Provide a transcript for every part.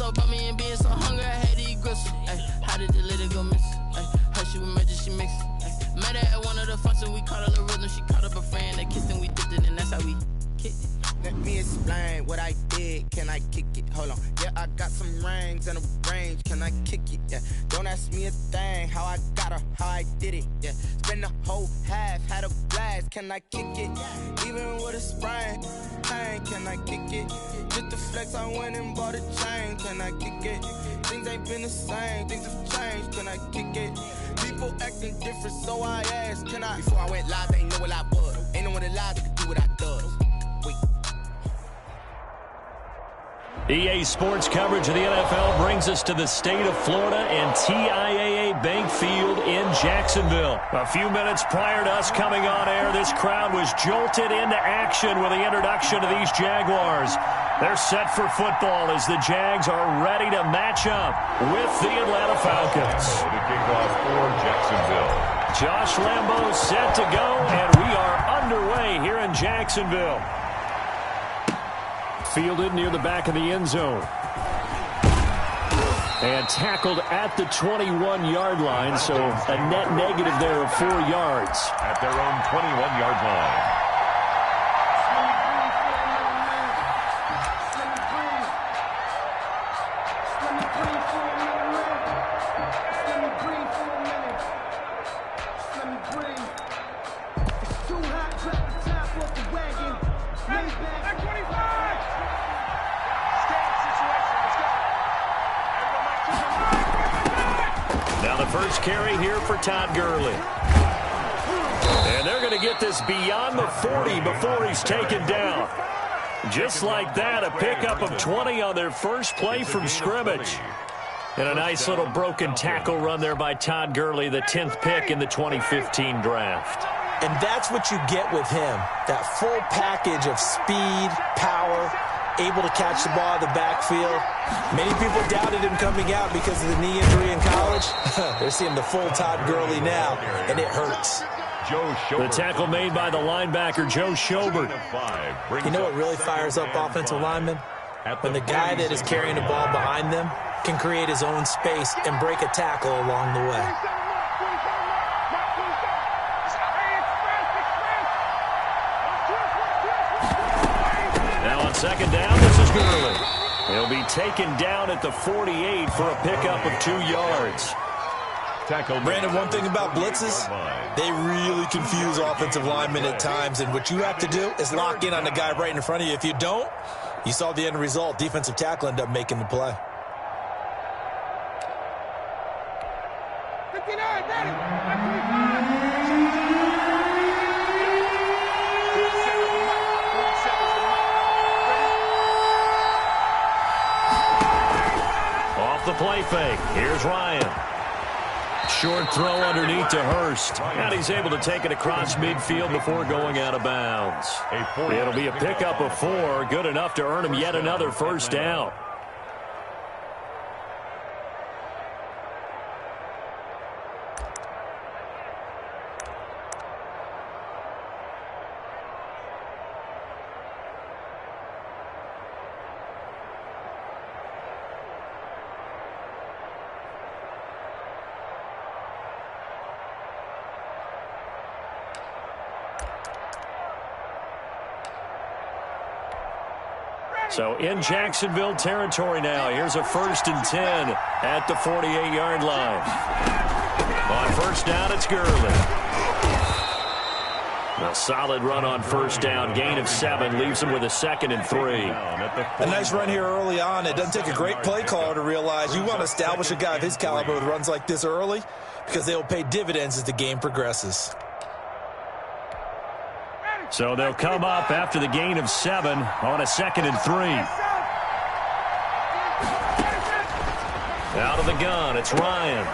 so about me and being so hungry, I had to eat gristle. Ay, how did the lady go miss? Ay, her she was magic, she mixed. Ay, met her at one of the functions, we caught a little rhythm. She caught up a friend, that kissed and we dipped it, and that's how we kicked it. Let me explain what I did. Can I kick it? Hold on. Yeah, I got some rings and a range. Can I kick it? Yeah. Don't ask me a thing. How I got her, how I did it. Yeah. Spend the whole half, had a blast. Can I kick it? Even with a sprain. Pain, can I kick it? Just the flex, I went and bought a chain. Can I kick it? Things ain't been the same. Things have changed. Can I kick it? People acting different, so I asked, can I? Before I went live, they ain't know what I was. Ain't no one alive that could do what I does. Wait. EA Sports coverage of the NFL brings us to the state of Florida and TIAA Bank Field in Jacksonville. A few minutes prior to us coming on air, this crowd was jolted into action with the introduction of these Jaguars. They're set for football as the Jags are ready to match up with the Atlanta Falcons. The kickoff for Jacksonville. Josh Lambeau set to go, and we are underway here in Jacksonville. Fielded near the back of the end zone. And tackled at the 21-yard line, so a net negative there of 4 yards. At their own 21-yard line. First carry here for Todd Gurley. And they're going to get this beyond the 40 before he's taken down. Just like that, a pickup of 20 on their first play from scrimmage. And a nice little broken tackle run there by Todd Gurley, the 10th pick in the 2015 draft. And that's what you get with him, that full package of speed, power, able to catch the ball in the backfield. Many people doubted him coming out because of the knee injury in college. They're seeing the full Todd Gurley now, and it hurts. The tackle made by the linebacker, Joe Schobert. You know what really fires up offensive linemen? When the guy that is carrying the ball behind them can create his own space and break a tackle along the way. Second down, this is Gurley. He'll be taken down at the 48 for a pickup of 2 yards. Brandon, one thing about blitzes, they really confuse offensive linemen at times, and what you have to do is lock in on the guy right in front of you. If you don't, you saw the end result. Defensive tackle ended up making the play. The play fake. Here's Ryan. Short throw underneath to Hurst. And he's able to take it across midfield before going out of bounds. It'll be a pickup of 4. Good enough to earn him yet another first down. So in Jacksonville territory now. Here's a 1st and 10 at the 48-yard line. On first down, it's Gurley. A solid run on first down. Gain of 7 leaves him with a 2nd and 3. A nice run here early on. It doesn't take a great play caller to realize you want to establish a guy of his caliber with runs like this early because they will pay dividends as the game progresses. So they'll come up after the gain of 7 on a 2nd and 3. Out of the gun, it's Ryan.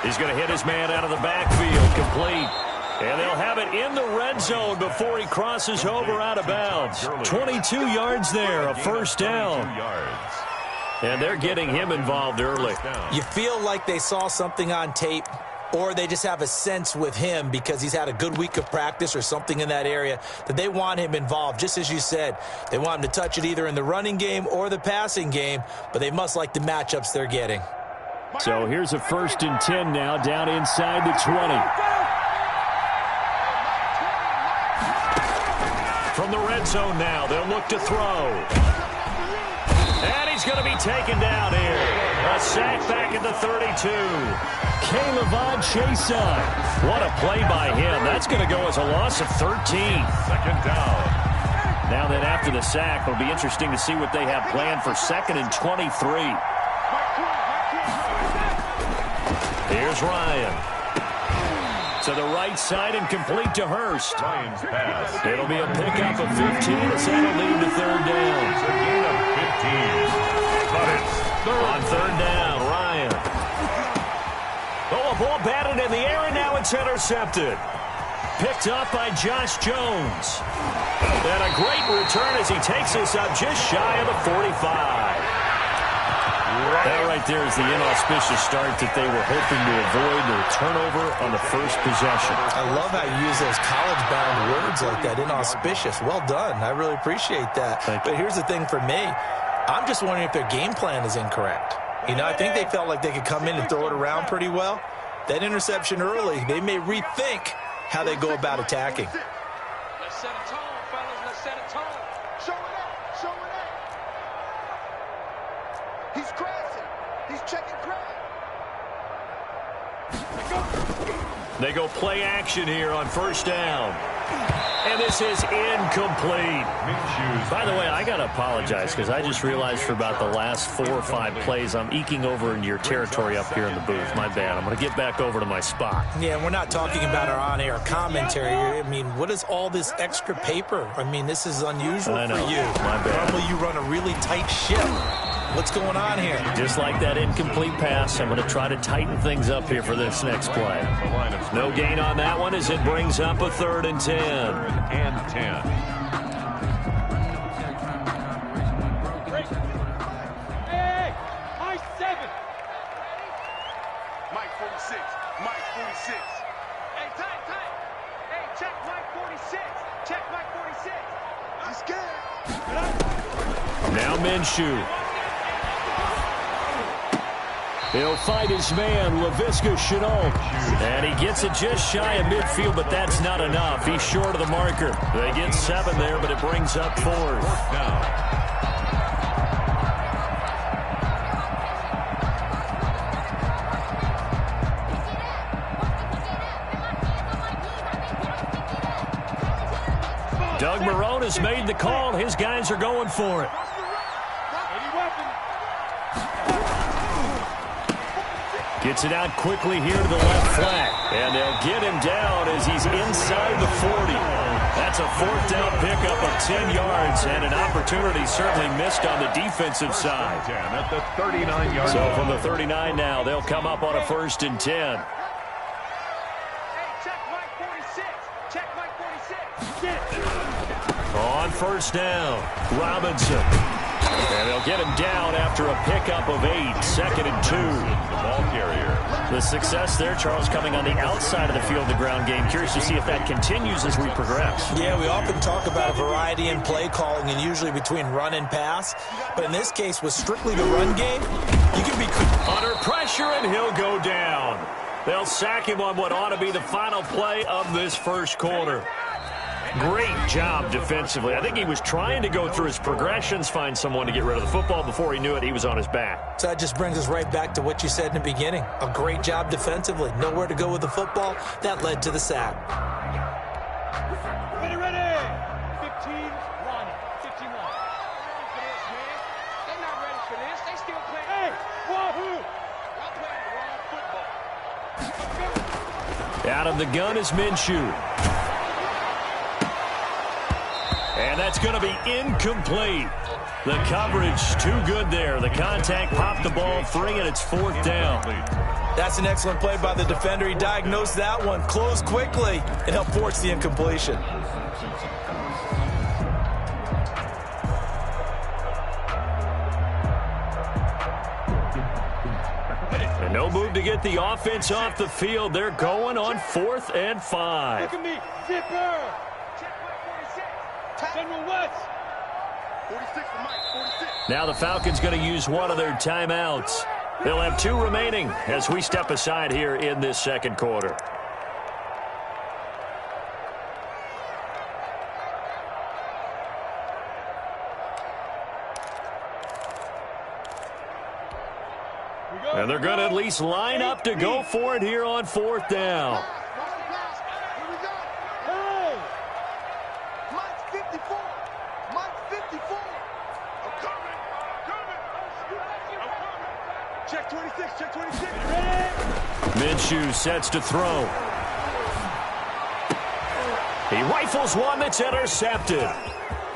He's going to hit his man out of the backfield, complete. And they'll have it in the red zone before he crosses over out of bounds. 22 yards there, a first down. And they're getting him involved early. You feel like they saw something on tape or they just have a sense with him because he's had a good week of practice or something in that area that they want him involved. Just as you said, they want him to touch it either in the running game or the passing game, but they must like the matchups they're getting. So here's a 1st and 10 now, down inside the 20. From the red zone now, they'll look to throw. And he's going to be taken down here. A sack back at the 32. Caleb Chason. What a play by him. That's going to go as a loss of 13. 2nd down. Now then, after the sack, it'll be interesting to see what they have planned for 2nd and 23. Here's Ryan. To the right side and complete to Hurst. Ryan's pass. It'll be a pickup of 15 as that'll lead to 3rd down. It's a gain of 15. But it's On 3rd down, Ryan. Oh, a ball batted in the air, and now it's intercepted. Picked up by Josh Jones. And a great return as he takes us up just shy of the 45. That right there is the inauspicious start that they were hoping to avoid, the turnover on the first possession. I love how you use those college-bound words like that, inauspicious. Well done. I really appreciate that. But here's the thing for me. I'm just wondering if their game plan is incorrect. You know, I think they felt like they could come in and throw it around pretty well. That interception early, they may rethink how they go about attacking. Let's set a tone, fellas. Let's set a tone. Show it up. Show it up. He's crashing. He's checking crash. They go play action here on 1st down. And this is incomplete. By the way, I got to apologize because I just realized for about the last 4 or 5 plays, I'm eking over into your territory up here in the booth. My bad. I'm going to get back over to my spot. Yeah, we're not talking about our on-air commentary. I mean, what is all this extra paper? I mean, this is unusual for you. My bad. Normally you run a really tight ship. What's going on here? Just like that incomplete pass, I'm going to try to tighten things up here for this next play. No gain on that one as it brings up a 3rd and 10. 3rd and 10. Hey, high 7. Mike 46. Mike 46. Hey, tight. Hey, check Mike 46. Check Mike 46. He's scared. Now Minshew. He'll fight his man, Laviska Shenault. And he gets it just shy of midfield, but that's not enough. He's short of the marker. They get 7 there, but it brings up 4th. Down. Doug Marrone has made the call. His guys are going for it. Gets it out quickly here to the left flat. And they'll get him down as he's inside the 40. That's a 4th down pickup of 10 yards and an opportunity certainly missed on the defensive side. 10 at the 39-yard So line. from the 39 now, they'll come up on a 1st and 10. Hey, check Mike 46. Check Mike 46. On 1st down, Robinson. And they'll get him down after a pickup of 8, 2nd and 2. The ball carrier. The success there, Charles, coming on the outside of the field, the ground game. Curious to see if that continues as we progress. Yeah, we often talk about a variety in play calling and usually between run and pass. But in this case, with strictly the run game, you can be Under pressure, and he'll go down. They'll sack him on what ought to be the final play of this first quarter. Great job defensively. I think he was trying to go through his progressions, find someone to get rid of the football. Before he knew it, he was on his back. So that just brings us right back to what you said in the beginning. A great job defensively. Nowhere to go with the football. That led to the sack. Ready. 15-1. 15-1. They're not ready for this. They still playing. Hey, wahoo! Y'all playing the wrong football. Out of the gun is Minshew. And that's going to be incomplete. The coverage too good there. The contact popped the ball free, and it's 4th down. That's an excellent play by the defender. He diagnosed that one, closed quickly, and helped force the incompletion. And no move to get the offense off the field. They're going on 4th and 5. Look at me. Zipper. General West. 46 for Mike. 46. Now the Falcons going to use one of their timeouts. They'll have 2 remaining as we step aside here in this second quarter. And they're going to at least line up to go for it here on 4th down. Here we go. Hey. Mike's 54. Mike's 54. I'm coming. Check 26. Check 26. Minshew sets to throw. He rifles one that's intercepted.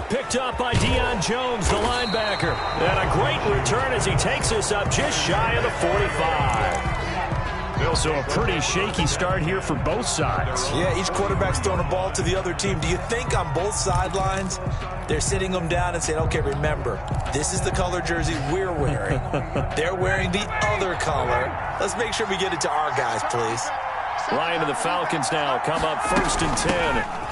Picked up by Deion Jones, the linebacker. And a great return as he takes this up just shy of the 45. So a pretty shaky start here for both sides. Yeah, each quarterback's throwing a ball to the other team. Do you think on both sidelines they're sitting them down and saying, okay, remember, this is the color jersey we're wearing. They're wearing the other color. Let's make sure we get it to our guys, please. Ryan and the Falcons now come up 1st and 10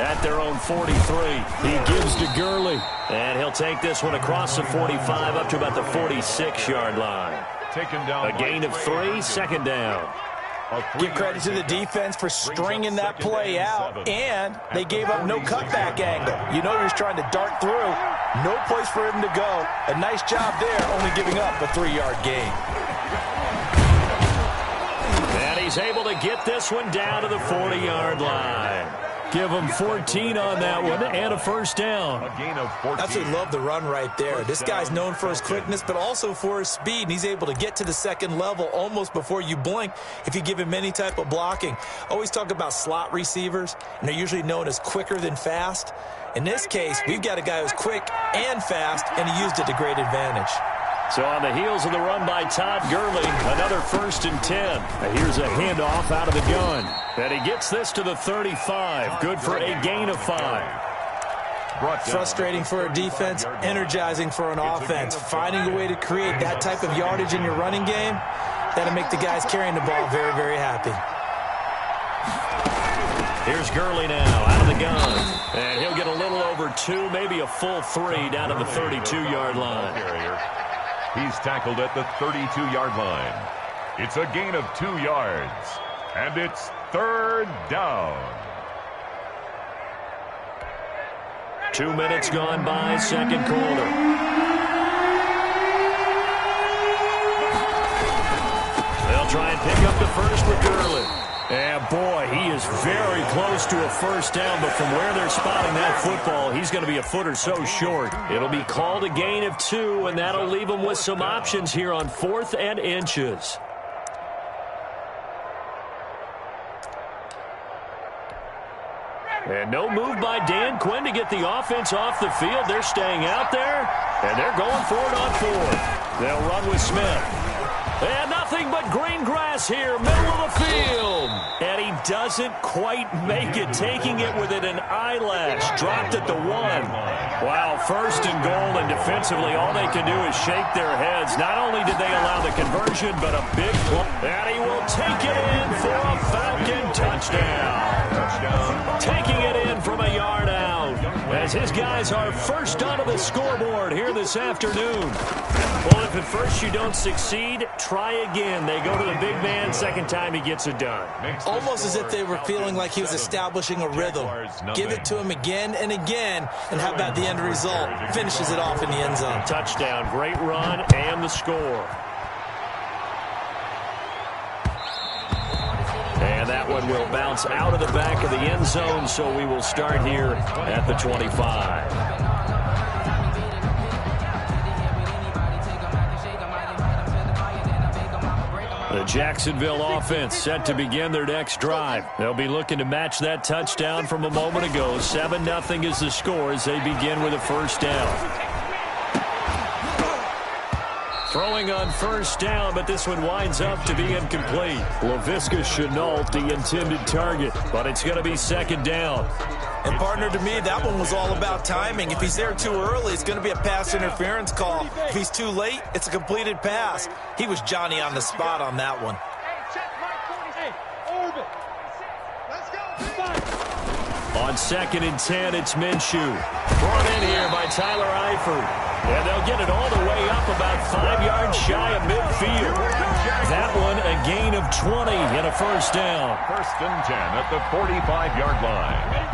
at their own 43. He gives to Gurley, and he'll take this one across the 45 up to about the 46-yard line. Taken down. A gain of 3, 2nd down. Give credit to the defense for stringing that play out, and they gave up no cutback angle. You know he was trying to dart through. No place for him to go. A nice job there, only giving up a 3-yard gain. And he's able to get this one down to the 40-yard line. Give him 14 on that one and a 1st down. A gain of 14. Absolutely love the run right there. This guy's known for his quickness, but also for his speed. And he's able to get to the second level almost before you blink if you give him any type of blocking. Always talk about slot receivers, and they're usually known as quicker than fast. In this case, we've got a guy who's quick and fast, and he used it to great advantage. So on the heels of the run by Todd Gurley, another 1st and 10. Here's a handoff out of the gun. And he gets this to the 35. Good for a gain of 5. Frustrating for a defense, energizing for an offense. Finding a way to create that type of yardage in your running game, that'll make the guys carrying the ball very, very happy. Here's Gurley now out of the gun. And he'll get a little over 2, maybe a full 3 down to the 32-yard line. He's tackled at the 32-yard line. It's a gain of 2 yards. And it's 3rd down. 2 minutes gone by, second quarter. They'll try and pick up the first with Gurley. And boy, he is very close to a 1st down, but from where they're spotting that football, he's going to be a foot or so short. It'll be called a gain of 2, and that'll leave him with some options here on 4th and inches. And no move by Dan Quinn to get the offense off the field. They're staying out there, and they're going for it on 4th. They'll run with Smith. And nothing but green grass here, middle of the field. And he doesn't quite make it, taking it within an eyelash. Dropped at the 1. Wow, 1st and goal, and defensively all they can do is shake their heads. Not only did they allow the conversion, but a big play. And he will take it in for a Falcon touchdown. Taking it in from a yard out, as his guys are first onto the scoreboard here this afternoon. Well, if at first you don't succeed, try again. They go to the big man, second time he gets it done. Almost as if they were feeling like he was establishing a rhythm. Give it to him again and again, and how about the end result? Finishes it off in the end zone. Touchdown, great run, and the score. And that one will bounce out of the back of the end zone, so we will start here at the 25. The Jacksonville offense set to begin their next drive. They'll be looking to match that touchdown from a moment ago. 7-0 is the score as they begin with a 1st down. Throwing on 1st down, but this one winds up to be incomplete. Laviska Shenault, the intended target, but it's going to be 2nd down. And, partner, to me, that one was all about timing. If he's there too early, it's going to be a pass interference call. If he's too late, it's a completed pass. He was Johnny on the spot on that one. On 2nd and 10, it's Minshew. Brought in here by Tyler Eifert. And they'll get it all the way up about 5 yards shy of midfield. That one a gain of 20 and a first down. 1st and 10 at the 45-yard line.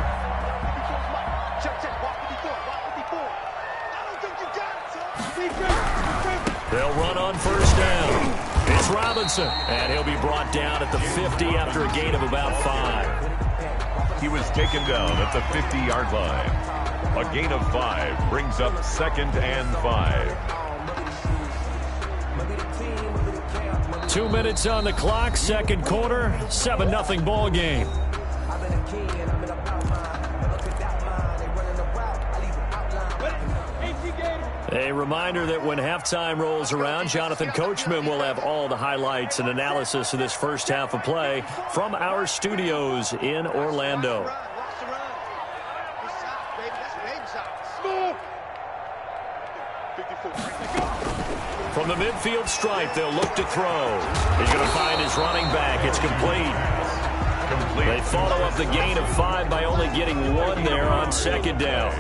They'll run on first down. It's Robinson, and he'll be brought down at the 50 after a gain of about 5. He was taken down at the 50-yard line. A gain of 5 brings up 2nd and 5. 2 minutes on the clock, second quarter, 7-0 ball game. A reminder that when halftime rolls around, Jonathan Coachman will have all the highlights and analysis of this first half of play from our studios in Orlando. From the midfield stripe, they'll look to throw. He's going to find his running back. It's complete. They follow up the gain of 5 by only getting 1 there on 2nd down.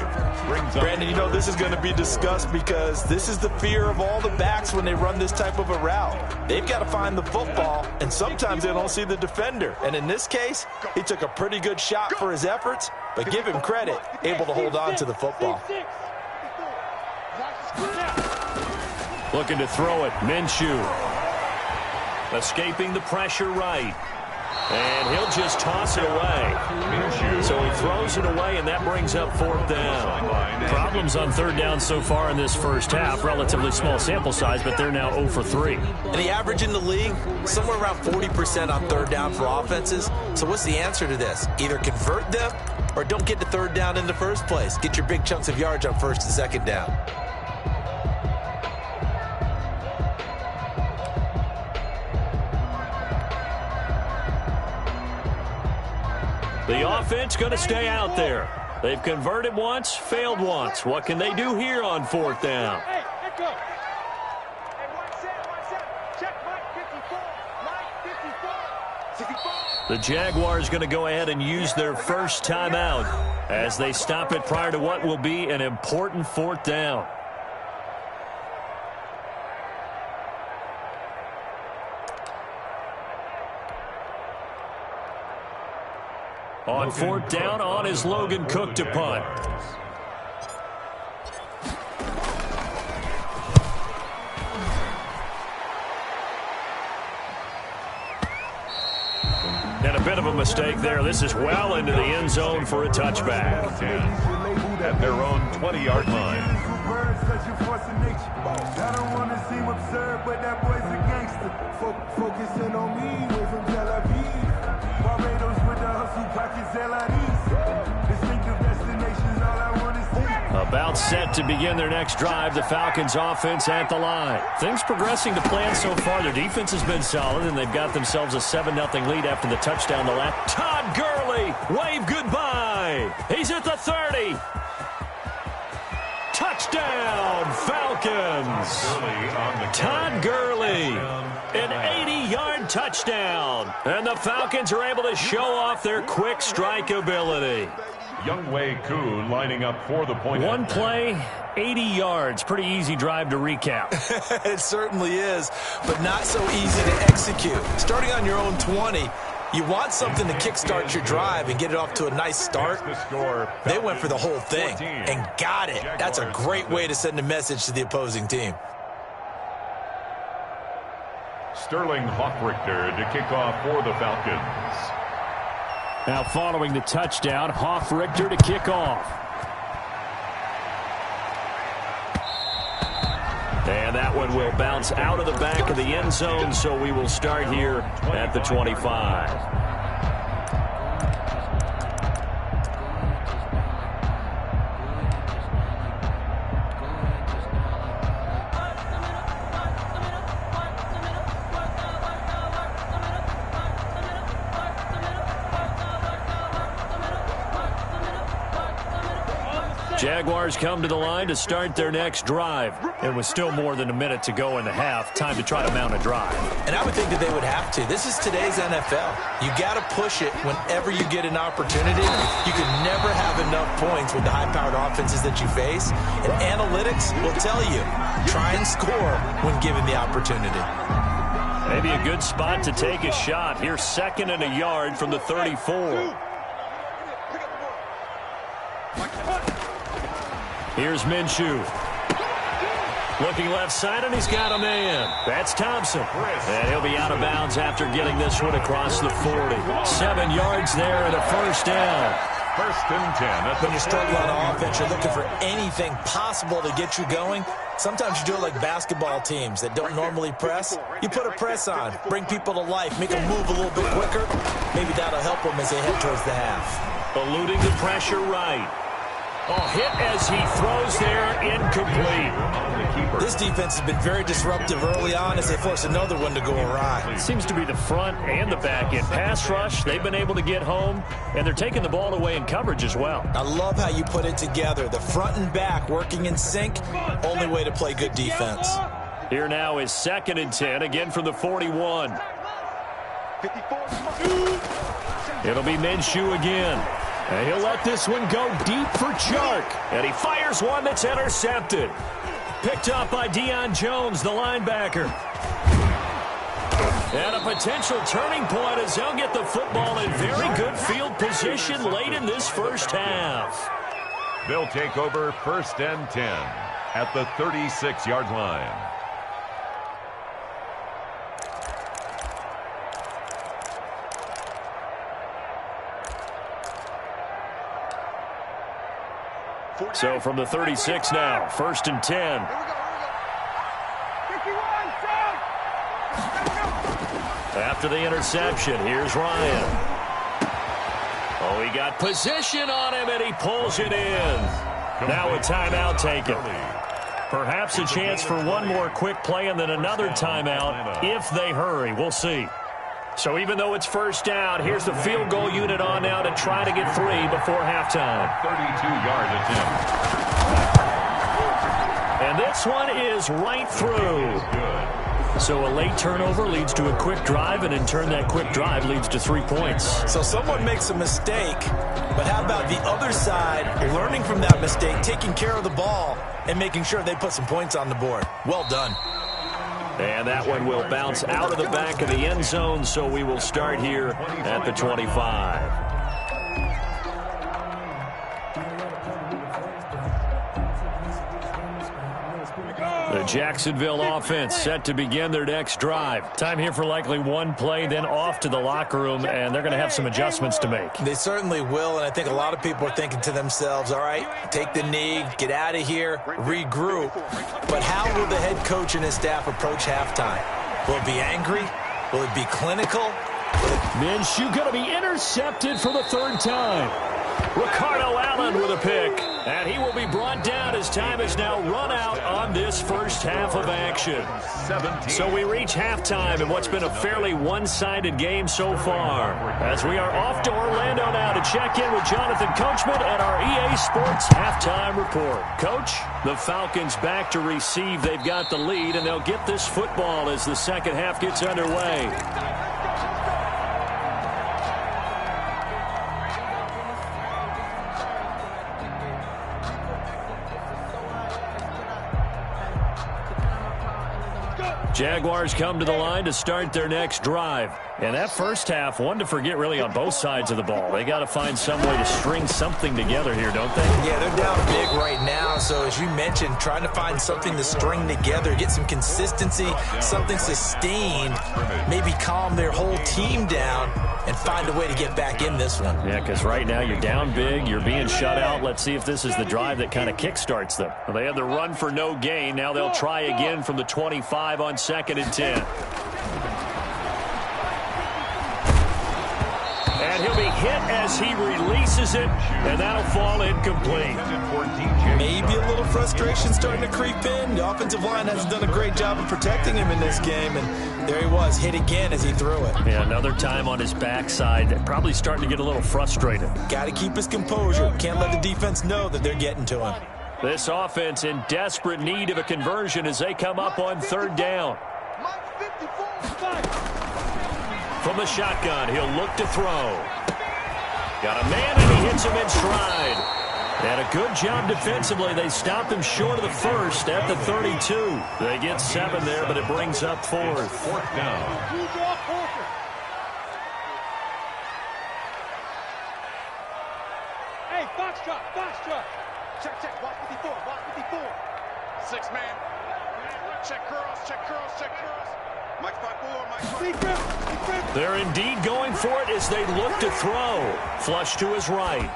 Brandon, you know this is going to be discussed because this is the fear of all the backs when they run this type of a route. They've got to find the football, and sometimes they don't see the defender. And in this case, he took a pretty good shot for his efforts, but give him credit, able to hold on to the football. Looking to throw it, Minshew. Escaping the pressure right. And he'll just toss it away. So he throws it away, and that brings up 4th down. Problems on 3rd down so far in this first half. Relatively small sample size, but they're now 0 for 3. And the average in the league, somewhere around 40% on 3rd down for offenses. So what's the answer to this? Either convert them or don't get to 3rd down in the first place. Get your big chunks of yards on 1st and 2nd down. The offense going to stay out there. They've converted once, failed once. What can they do here on 4th down? The Jaguars going to go ahead and use their first timeout as they stop it prior to what will be an important 4th down. On 4th down, on is Logan Cook to punt. And a bit of a mistake there. This is well into the end zone for a touchback. At their own 20-yard line. I don't want to seem absurd, but that boy's a gangster. Focusing on me, way from Tel Aviv. Barbados with the hustle, pockets LIDs. Distinctive destinations, all I want to see. About set to begin their next drive, the Falcons offense at the line. Things progressing to plan so far. Their defense has been solid, and they've got themselves a 7-0 lead after the touchdown to left. Todd Gurley, wave goodbye. He's at the 30. Touchdown, Falcons. Todd Gurley, an 80-yard touchdown. And the Falcons are able to show off their quick strike ability. Younghoe Koo lining up for the point. One play, 80 yards. Pretty easy drive to recap. It certainly is, but not so easy to execute. Starting on your own 20, you want something to kickstart your drive and get it off to a nice start. They went for the whole thing and got it. That's a great way to send a message to the opposing team. Sterling Hoffrichter to kick off for the Falcons. Now following the touchdown, Hoffrichter to kick off. And that one will bounce out of the back of the end zone, so we will start here at the 25. Jaguars come to the line to start their next drive. It was still more than a minute to go in the half. Time to try to mount a drive. And I would think that they would have to. This is today's NFL. You got to push it whenever you get an opportunity. You can never have enough points with the high-powered offenses that you face. And analytics will tell you, try and score when given the opportunity. Maybe a good spot to take a shot. Here's 2nd and a yard from the 34. Here's Minshew. Looking left side, and he's got a man. That's Thompson. And he'll be out of bounds after getting this one across the 40. 7 yards there and a first down. 1st and 10. When you struggle on offense, you're looking for anything possible to get you going. Sometimes you do it like basketball teams that don't normally press. You put a press on, bring people to life, make them move a little bit quicker. Maybe that'll help them as they head towards the half. Eluding the pressure right. Oh, hit as he throws there, incomplete. This defense has been very disruptive early on as they force another one to go awry. It seems to be the front and the back end. Pass rush, they've been able to get home, and they're taking the ball away in coverage as well. I love how you put it together. The front and back working in sync, only way to play good defense. Here now is 2nd and 10, again from the 41. It'll be Minshew again. And he'll let this one go deep for Chark. And he fires one that's intercepted. Picked up by Deion Jones, the linebacker. And a potential turning point as they'll get the football in very good field position late in this first half. They'll take over 1st and 10 at the 36-yard line. So from the 36 now, 1st and 10. After the interception, here's Ryan. Oh, he got position on him, and he pulls it in. Now a timeout taken. Perhaps a chance for one more quick play and then another timeout if they hurry. We'll see. So even though it's first down, here's the field goal unit on now to try to get 3 before halftime. 32-yard attempt. And this one is right through. So a late turnover leads to a quick drive, and in turn that quick drive leads to 3 points. So someone makes a mistake, but how about the other side learning from that mistake, taking care of the ball, and making sure they put some points on the board? Well done. And that one will bounce out of the back of the end zone, so we will start here at the 25. The Jacksonville offense set to begin their next drive. Time here for likely one play, then off to the locker room, and they're going to have some adjustments to make. They certainly will, and I think a lot of people are thinking to themselves, all right, take the knee, get out of here, regroup. But how will the head coach and his staff approach halftime? Will it be angry? Will it be clinical? Minshew going to be intercepted for the 3rd time. Ricardo Allen with a pick. And he will be brought down as time is now run out on this first half of action. So we reach halftime in what's been a fairly one-sided game so far. As we are off to Orlando now to check in with Jonathan Coachman at our EA Sports Halftime Report. Coach, the Falcons back to receive. They've got the lead, and they'll get this football as the second half gets underway. Jaguars come to the line to start their next drive. And that first half, one to forget really on both sides of the ball. They got to find some way to string something together here, don't they? Yeah, they're down big right now. So as you mentioned, trying to find something to string together, get some consistency, something sustained, maybe calm their whole team down and find a way to get back in this one. Yeah, because right now you're down big, you're being shut out. Let's see if this is the drive that kind of kickstarts them. Well, they had the run for no gain. Now they'll try again from the 25 on 2nd and 10. And he'll be hit as he releases it, and that'll fall incomplete. Maybe a little frustration starting to creep in. The offensive line hasn't done a great job of protecting him in this game, and there he was, hit again as he threw it. Yeah, another time on his backside, probably starting to get a little frustrated. Got to keep his composure. Can't let the defense know that they're getting to him. This offense in desperate need of a conversion as they come up on third down. From the shotgun, he'll look to throw. Got a man, and he hits him in stride. And a good job defensively. They stopped him short of the first at the 32. They get 7 there, but it brings up fourth. Fourth down. Hey, box drop. Check, box 54, box 54. 6-man. Check curls. Mike 5-4, They're indeed going for it as they look to throw. Flush to his right.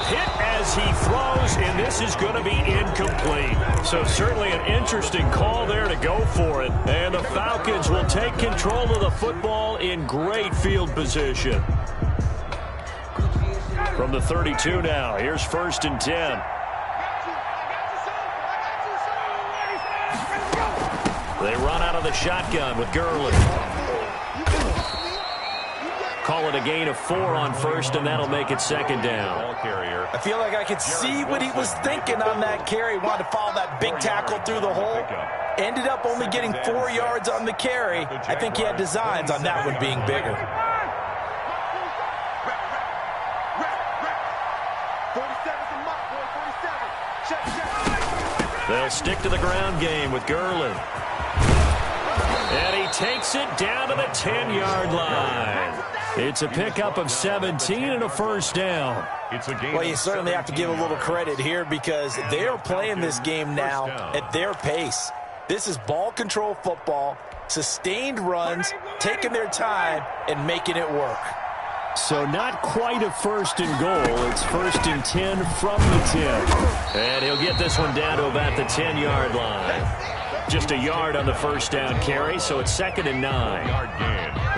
Hit as he throws, and this is going to be incomplete. So certainly an interesting call there to go for it. And the Falcons will take control of the football in great field position. From the 32 now, here's 1st and 10. They run out of the shotgun with Gurley. Call it a gain of 4 on first, and that'll make it 2nd down. I feel like I could see what he was thinking on that carry. Wanted to follow that big tackle through the hole. Ended up only getting 4 yards on the carry. I think he had designs on that one being bigger. They'll stick to the ground game with Gurley. And he takes it down to the 10-yard line. It's a pickup of 17 and a 1st down. Well, you certainly have to give a little credit here because they are playing this game now at their pace. This is ball control football, sustained runs, taking their time, and making it work. So not quite a 1st and goal. It's 1st and 10 from the 10. And he'll get this one down to about the 10-yard line. Just a yard on the 1st down carry, so it's 2nd and 9.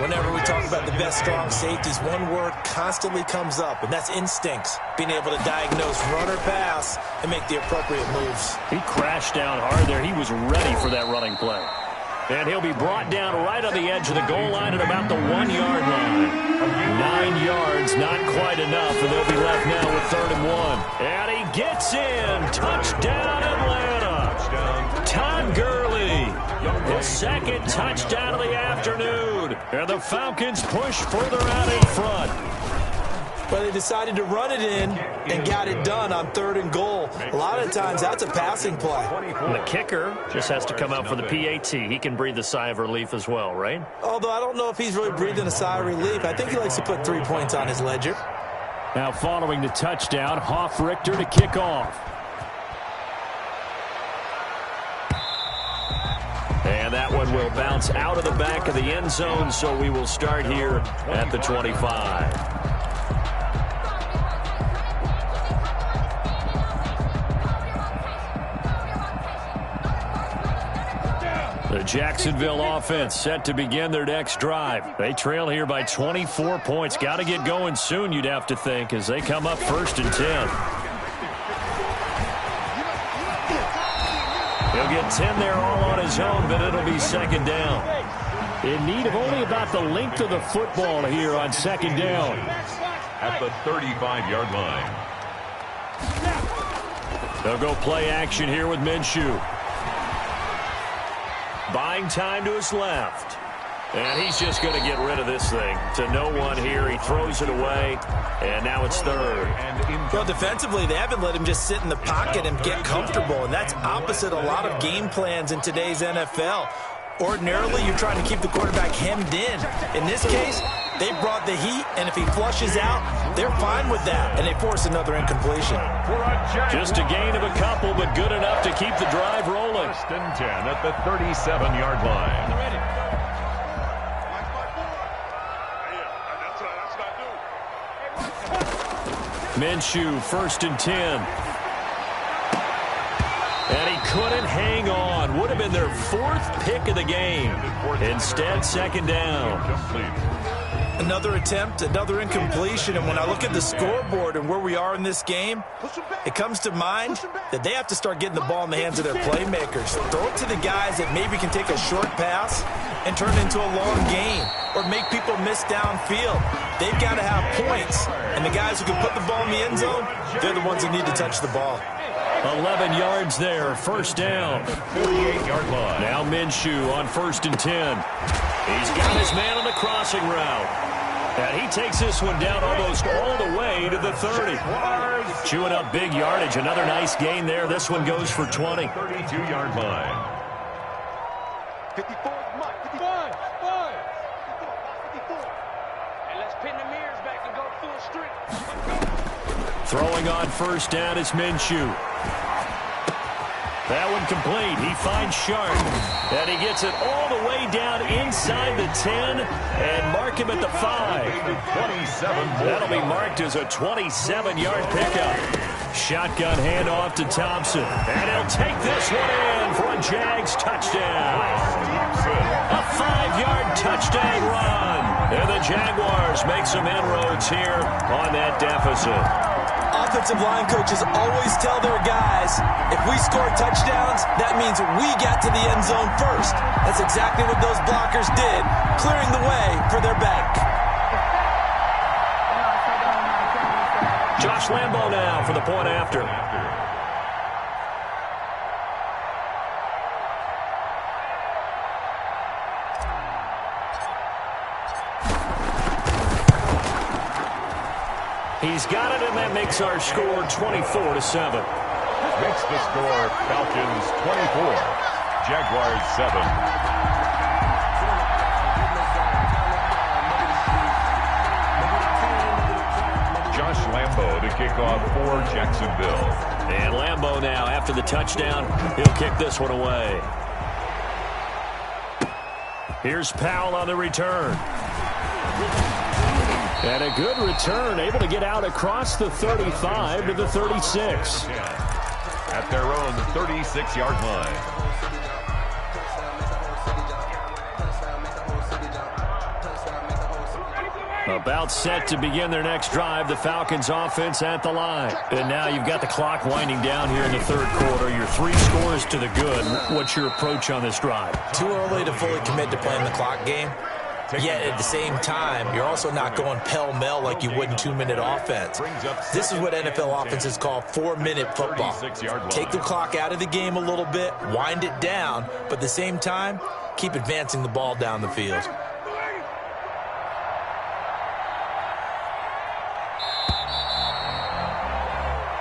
Whenever we talk about the best strong safeties, one word constantly comes up, and that's instincts. Being able to diagnose run or pass and make the appropriate moves. He crashed down hard there. He was ready for that running play. And he'll be brought down right on the edge of the goal line at about the 1-yard line. 9 yards, not quite enough, and they'll be left now with 3rd and 1. And he gets in. Touchdown, Atlanta. Todd Gurley, his 2nd touchdown of the afternoon. And the Falcons push further out in front. But they decided to run it in and got it done on 3rd and goal. A lot of times that's a passing play. And the kicker just has to come out for the PAT. He can breathe a sigh of relief as well, right? Although I don't know if he's really breathing a sigh of relief. I think he likes to put 3 points on his ledger. Now following the touchdown, Hoff-Richter to kick off. And that one will bounce out of the back of the end zone, so we will start here at the 25. The Jacksonville offense set to begin their next drive. They trail here by 24 points. Got to get going soon, you'd have to think, as they come up 1st and 10. He'll get 10 there all on his own, but it'll be 2nd down. In need of only about the length of the football here on 2nd down. At the 35-yard line. They'll go play action here with Minshew. Buying time to his left. And he's just going to get rid of this thing to no one here. He throws it away, and now it's 3rd. Well, defensively, they haven't let him just sit in the pocket and get comfortable, and that's opposite a lot of game plans in today's NFL. Ordinarily, you're trying to keep the quarterback hemmed in. In this case, they brought the heat, and if he flushes out, they're fine with that, and they force another incompletion. Just a gain of a couple, but good enough to keep the drive rolling. 1st and 10 at the 37-yard line. Minshew, 1st and 10. And he couldn't hang on. Would have been their 4th pick of the game. Instead, 2nd down. Another attempt, another incompletion, and when I look at the scoreboard and where we are in this game, it comes to mind that they have to start getting the ball in the hands of their playmakers. Throw it to the guys that maybe can take a short pass and turn it into a long gain or make people miss downfield. They've got to have points, and the guys who can put the ball in the end zone, they're the ones that need to touch the ball. 11 yards there, first down. 48-yard line. Now Minshew on 1st and 10. He's got his man on the crossing route. And he takes this one down almost all the way to the 30. Chewing up big yardage. Another nice gain there. This one goes for 20. 32-yard line. 54. And let's pin the mirrors back and go full strength. Throwing on 1st down is Minshew. That one complete. He finds Sharp. And he gets it all the way down inside the 10 and mark him at the 5. 27. That'll be marked as a 27-yard pickup. Shotgun handoff to Thompson. And he'll take this one in for a Jags touchdown. A 5-yard touchdown run. And the Jaguars make some inroads here on that deficit. Offensive line coaches always tell their guys, if we score touchdowns, that means we got to the end zone first. That's exactly what those blockers did, clearing the way for their back. Josh Lambo now for the point after. He's got it, and that makes our score 24-7. Makes the score Falcons 24, Jaguars 7. Josh Lambo to kick off for Jacksonville. And Lambo now, after the touchdown, he'll kick this one away. Here's Powell on the return. And a good return, able to get out across the 35 to the 36. At their own 36-yard line. About set to begin their next drive, the Falcons offense at the line. And now you've got the clock winding down here in the third quarter. Your 3 scores to the good. What's your approach on this drive? Too early to fully commit to playing the clock game. Yet at the same time, you're also not going pell-mell like you would in 2-minute offense. This is what NFL offenses call 4-minute football. Take the clock out of the game a little bit, wind it down, but at the same time, keep advancing the ball down the field.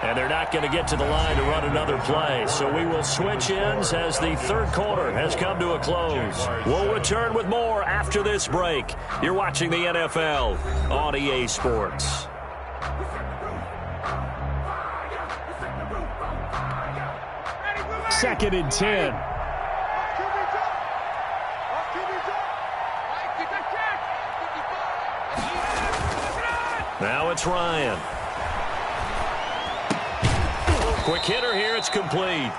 And they're not going to get to the line to run another play. So we will switch ends as the third quarter has come to a close. We'll return with more after this break. You're watching the NFL on EA Sports. Second and 10. Now it's Ryan. Quick hitter here, it's complete.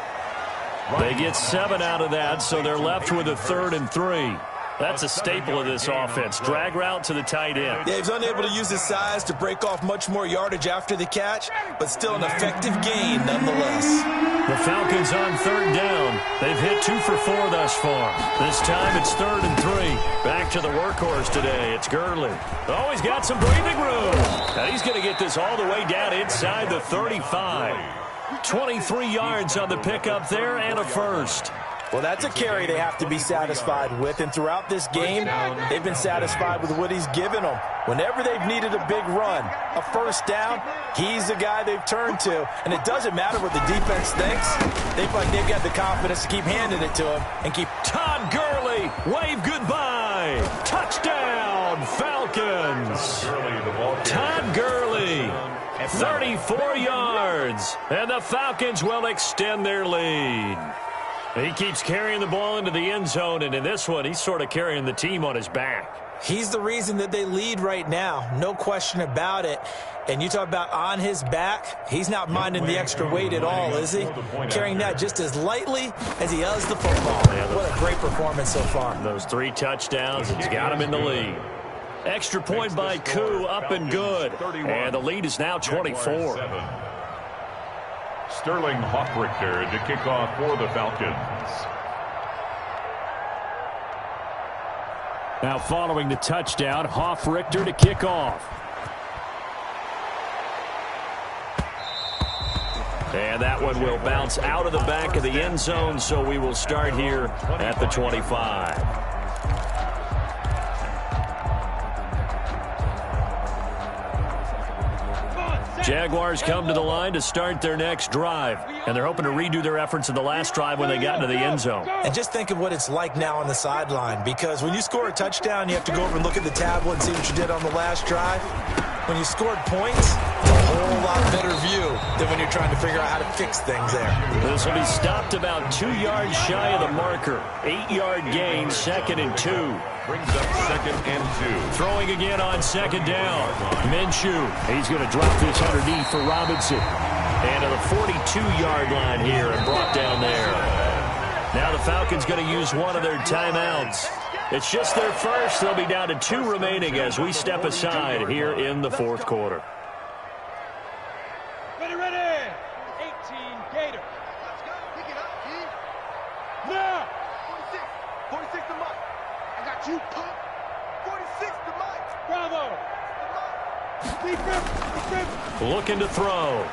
They get 7 out of that, so they're left with a 3rd and 3. That's a staple of this offense. Drag route to the tight end. Yeah, he's unable to use his size to break off much more yardage after the catch, but still an effective gain nonetheless. The Falcons on 3rd down. They've hit 2 for 4 thus far. This time it's 3rd and 3. Back to the workhorse today. It's Gurley. Oh, he's got some breathing room. Now he's going to get this all the way down inside the 35. 23 yards on the pickup there and a first. Well, that's a carry they have to be satisfied with, and throughout this game, they've been satisfied with what he's given them. Whenever they've needed a big run, a first down, he's the guy they've turned to, and it doesn't matter what the defense thinks. They feel like they've got the confidence to keep handing it to him and keep. Todd Gurley, wave goodbye. Touchdown, Falcons. Todd Gurley, 34 yards, and the Falcons will extend their lead. He keeps carrying the ball into the end zone, and in this one, he's sort of carrying the team on his back. He's the reason that they lead right now, no question about it. And you talk about on his back, he's not minding the extra weight at all, is he? Carrying that just as lightly as he does the football. What a great performance so far. Those 3 touchdowns, it's got him in the lead. Extra point by Koo, up and good. And the lead is now 24. Sterling Hoffrichter to kick off for the Falcons. Now following the touchdown, Hoffrichter to kick off. And that one will bounce out of the back of the end zone, so we will start here at the 25. Jaguars come to the line to start their next drive, and they're hoping to redo their efforts in the last drive when they got into the end zone. And just think of what it's like now on the sideline, because when you score a touchdown, you have to go over and look at the tablet and see what you did on the last drive. When you scored points, it's a whole lot better view than when you're trying to figure out how to fix things there. This will be stopped about 2 yards shy of the marker. 8-yard gain, 2nd and 2. Brings up 2nd and 2. Throwing again on 2nd down. Minshew, he's going to drop this underneath for Robinson. And to the 42-yard line here and brought down there. Now the Falcons going to use one of their timeouts. It's just their first. They'll be down to 2 remaining as we step aside here in the 4th quarter. Ready, ready. 18 Gator. Let's go. Pick it up, kid. Now. 46 to Mike. I got you, punk. 46 to Mike. Bravo. Defense. Looking to throw.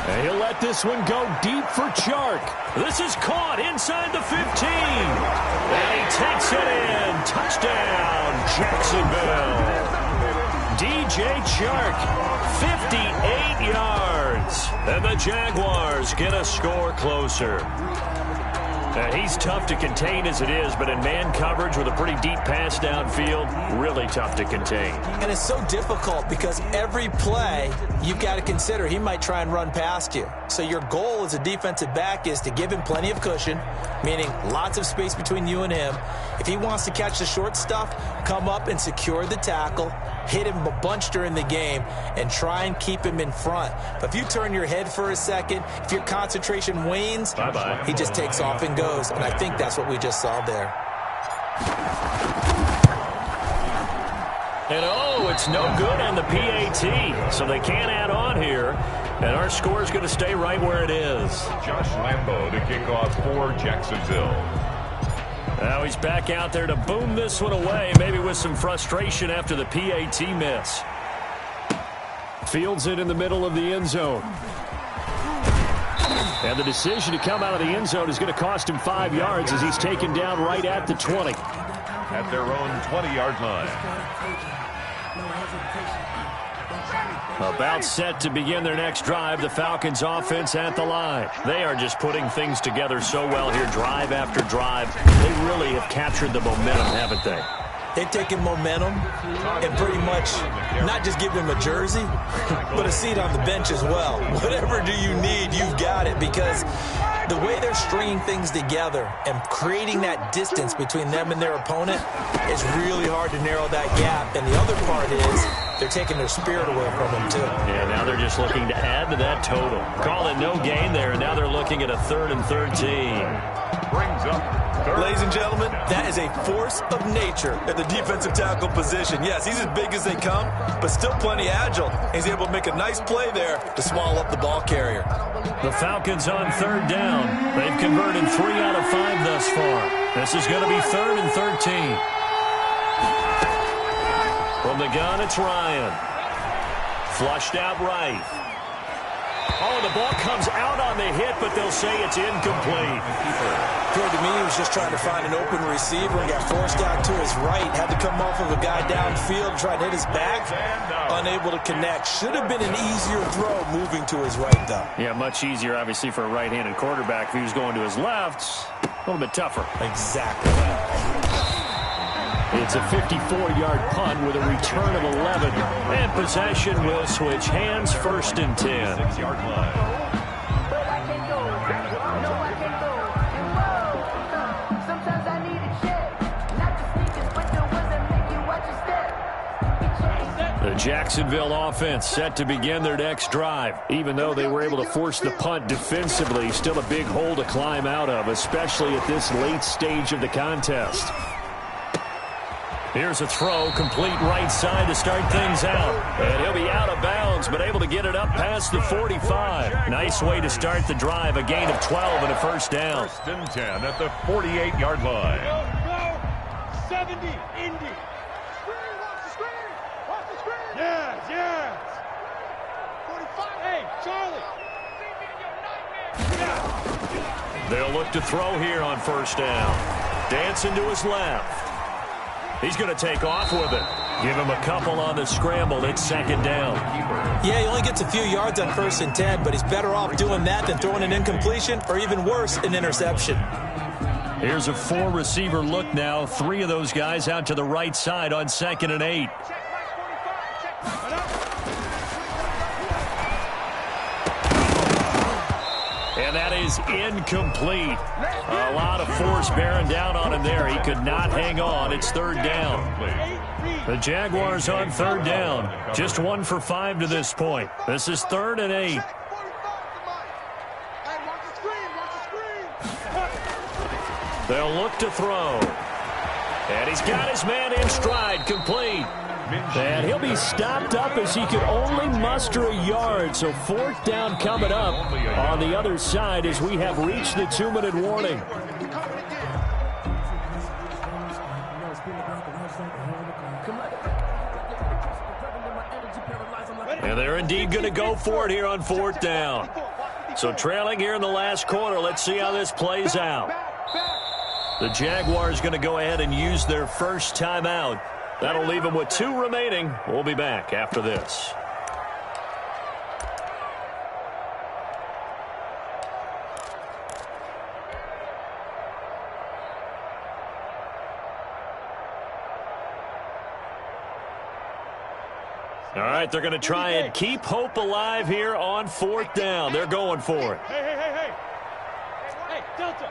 And he'll let this one go deep for Chark. This is caught inside the 15. And he takes it in. Touchdown, Jacksonville. DJ Chark, 58 yards. And the Jaguars get a score closer. He's tough to contain as it is, but in man coverage with a pretty deep pass downfield, really tough to contain. And it's so difficult because every play you've got to consider he might try and run past you. So your goal as a defensive back is to give him plenty of cushion, meaning lots of space between you and him. If he wants to catch the short stuff, come up and secure the tackle, hit him a bunch during the game, and try and keep him in front. But if you turn your head for a second, if your concentration wanes, he just takes off and goes. And I think that's what we just saw there. And oh, it's no good on the PAT. So they can't add on here. And our score is going to stay right where it is. Josh Lambo to kick off for Jacksonville. Now he's back out there to boom this one away, maybe with some frustration after the PAT miss. Fields it in the middle of the end zone. And the decision to come out of the end zone is going to cost him 5 yards as he's taken down right at the 20. At their own 20-yard line. About set to begin their next drive, the Falcons offense at the line. They are just putting things together so well here, drive after drive. They really have captured the momentum, haven't they? They've taken momentum and pretty much not just give him a jersey, but a seat on the bench as well. Whatever do you need, you've got it, because the way they're stringing things together and creating that distance between them and their opponent is really hard to narrow that gap. And the other part is they're taking their spirit away from them, too. Yeah, now they're just looking to add to that total. Call it no gain there, and now they're looking at a 3rd and 13. Brings up third. Ladies and gentlemen, that is a force of nature at the defensive tackle position. Yes, he's as big as they come, but still plenty agile. He's able to make a nice play there to swallow up the ball carrier. The Falcons on 3rd down. They've converted 3 out of 5 thus far. This is going to be 3rd and 13. From the gun, it's Ryan. Flushed out right. Oh, the ball comes out on the hit, but they'll say it's incomplete. Appeared to me he was just trying to find an open receiver and got forced out to his right. Had to come off of a guy downfield, try to hit his back. Unable to connect. Should have been an easier throw moving to his right, though. Yeah, much easier, obviously, for a right-handed quarterback. If he was going to his left, a little bit tougher. Exactly. It's a 54-yard punt with a return of 11. And possession will switch hands, 1st and 10. 6-yard line. The Jacksonville offense set to begin their next drive. Even though they were able to force the punt defensively, still a big hole to climb out of, especially at this late stage of the contest. Here's a throw, complete right side to start things out. And he'll be out of bounds, but able to get it up past the 45. Nice way to start the drive, a gain of 12 and a first down. First and 10 at the 48-yard line. Go, 70, Indy. Screen, watch the screen. Watch the screen. Yes. 45. Hey, Charlie. They'll look to throw here on first down. Dancing to his left. He's going to take off with it. Give him a couple on the scramble. It's second down. Yeah, he only gets a few yards on 1st and 10, but he's better off doing that than throwing an incompletion or even worse, an interception. Here's a 4-receiver look now. 3 of those guys out to the right side on 2nd and 8. And that is incomplete. A lot of force bearing down on him there. He could not hang on. It's 3rd down. The Jaguars on 3rd down. Just 1 for 5 to this point. This is 3rd and 8. They'll look to throw. And he's got his man in stride, complete. And he'll be stopped up as he could only muster a yard. So 4th down coming up on the other side as we have reached the 2-minute warning. And they're indeed going to go for it here on 4th down. So trailing here in the last quarter. Let's see how this plays out. The Jaguars going to go ahead and use their first timeout. That'll leave them with 2 remaining. We'll be back after this. All right, they're going to try and keep hope alive here on 4th down. They're going for it. Hey, Delta.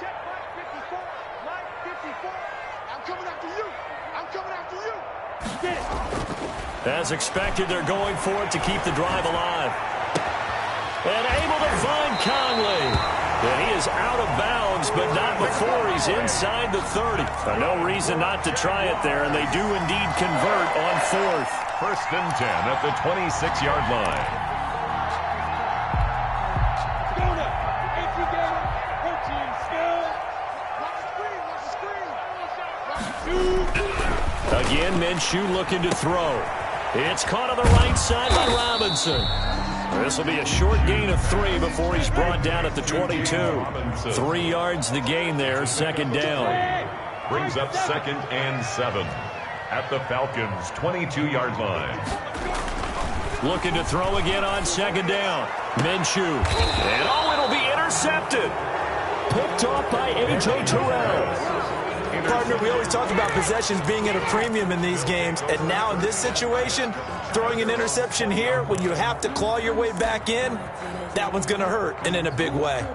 Check line 54. Line 54. I'm coming after you. I'm coming after you. Get it. As expected, they're going for it to keep the drive alive. And able to find Conley. And he is out of bounds, but not before he's inside the 30. No reason not to try it there, and they do indeed convert on 4th. First and 10 at the 26-yard line. Go now. Entry game. Her team still. Watch the screen. Again, Minshew looking to throw. It's caught on the right side by Robinson. This will be a short gain of 3 before he's brought down at the 22. 3 yards the gain there, 2nd down. Brings up 2nd and 7 at the Falcons' 22-yard line. Looking to throw again on 2nd down. Minshew. And it'll be intercepted. Picked off by A.J. Terrell. Partner, we always talk about possessions being at a premium in these games, and now in this situation, throwing an interception here when you have to claw your way back in, that one's going to hurt, and in a big way.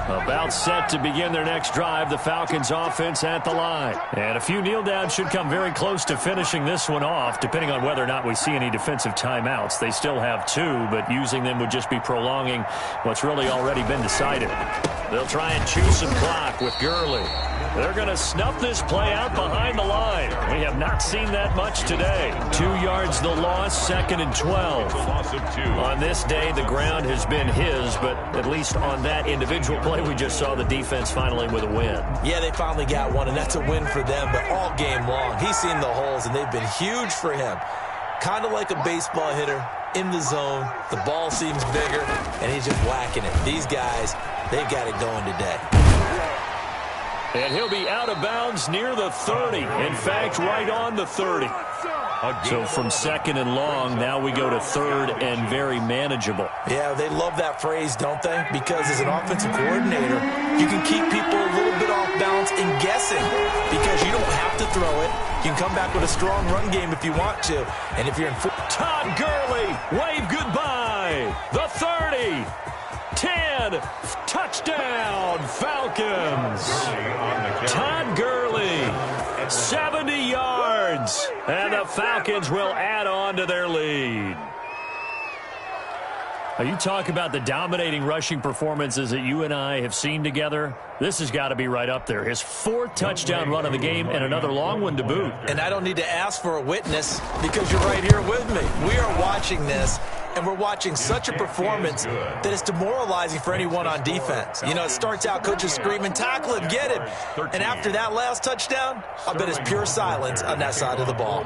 About set to begin their next drive, the Falcons offense at the line. And a few kneel downs should come very close to finishing this one off, depending on whether or not we see any defensive timeouts. They still have 2, but using them would just be prolonging what's really already been decided. They'll try and chew some clock with Gurley. They're going to snuff this play out behind the line. We have not seen that much today. 2 yards the loss, 2nd and 12. Loss of 2. On this day, the ground has been his, but at least on that individual play, we just saw the defense finally with a win. Yeah, they finally got one, and that's a win for them, but all game long, he's seen the holes, and they've been huge for him. Kind of like a baseball hitter in the zone. The ball seems bigger, and he's just whacking it. These guys, they've got it going today. And he'll be out of bounds near the 30. In fact, right on the 30. So from 2nd and long, now we go to 3rd and very manageable. Yeah, they love that phrase, don't they? Because as an offensive coordinator, you can keep people a little bit off balance and guessing because you don't have to throw it. You can come back with a strong run game if you want to. And if you're in Todd Gurley, wave goodbye. The 30. 10, touchdown, touchdown, Falcons. Todd Gurley, 70 yards. And the Falcons will add on to their lead. Now, you talk about the dominating rushing performances that you and I have seen together. This has got to be right up there. His 4th touchdown run of the game and another long one to boot. And I don't need to ask for a witness because you're right here with me. We are watching this, and we're watching such a performance that is demoralizing for anyone on defense. You know, it starts out coaches screaming, tackle him, get him. And after that last touchdown, I bet it's pure silence on that side of the ball.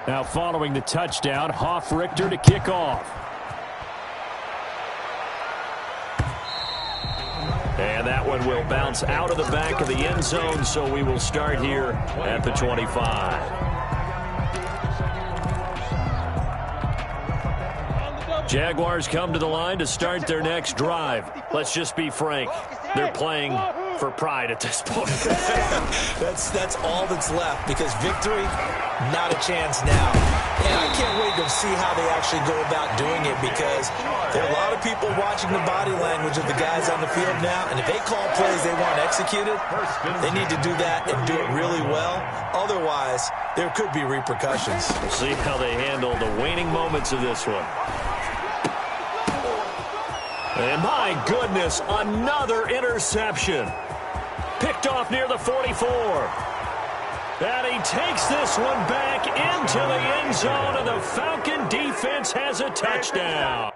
Now following the touchdown, Hoff-Richter to kick off. And that one will bounce out of the back of the end zone, so we will start here at the 25. Jaguars come to the line to start their next drive. Let's just be frank. They're playing for pride at this point. That's all that's left because victory, not a chance now. And I can't wait to see how they actually go about doing it because there are a lot of people watching the body language of the guys on the field now. And if they call plays they want executed, they need to do that and do it really well. Otherwise, there could be repercussions. We'll see how they handle the waning moments of this one. And my goodness, another interception. Picked off near the 44. And he takes this one back into the end zone, and the Falcon defense has a touchdown.